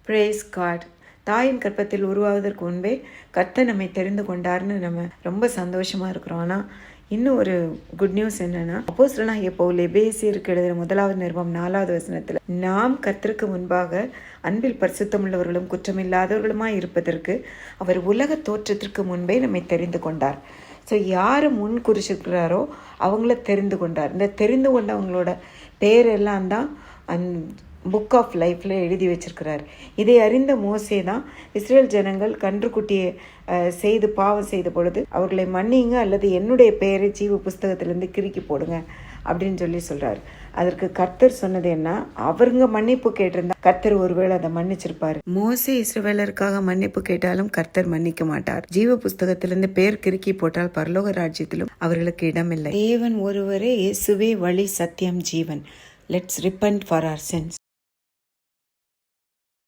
Brace God. தாயின் கற்பத்தில் உருவாவதற்கு முன்பே கர்த்தர் நம்மை தெரிந்து கொண்டார்னு நம்ம ரொம்ப சந்தோஷமாக இருக்கிறோம். ஆனால் இன்னும் ஒரு குட் நியூஸ் என்னென்னா, அப்போஸ்தலனாகிய பவுல் எபேசியருக்கு எழுதின 1வது நிருபம் 4வது வசனத்தில், நாம் கர்த்தருக்கு முன்பாக அன்பில் பரிசுத்தமுள்ளவர்களும் குற்றமில்லாதவர்களுமாய் இருப்பதற்கு அவர் உலக தோற்றத்திற்கு முன்பே நம்மை தெரிந்து கொண்டார். ஸோ யார் முன் குறிச்சிருக்கிறாரோ அவங்கள தெரிந்து கொண்டார். இந்த தெரிந்து கொண்டவங்களோட பேரெல்லாம் தான் புக் ஆஃப் லைஃப்பில் எழுதி வச்சிருக்கிறார். இதை அறிந்த மோசே தான் இஸ்ரேல் ஜனங்கள் கன்றுக்குட்டியை செய்து பாவம் செய்த பொழுது அவர்களை மன்னிங்க அல்லது என்னுடைய பெயரை ஜீவ புஸ்தகத்திலேருந்து கிறுக்கி போடுங்க அப்படின்னு சொல்கிறார். அதற்கு கர்த்தர் சொன்னது என்ன, அவருங்க மன்னிப்பு கேட்டிருந்தா கர்த்தர் ஒருவேளை அதை மன்னிச்சிருப்பாரு. மோசே இஸ்ரவேலருக்காக மன்னிப்பு கேட்டாலும் கர்த்தர் மன்னிக்க மாட்டார். ஜீவ புஸ்தகத்திலிருந்து பெயர் கிறுக்கி போட்டால் பரலோக ராஜ்யத்திலும் அவர்களுக்கு இடமில்லை. தேவன் ஒருவரே, இயேசுவே வழி, சத்தியம், ஜீவன். Let's repent for our sins.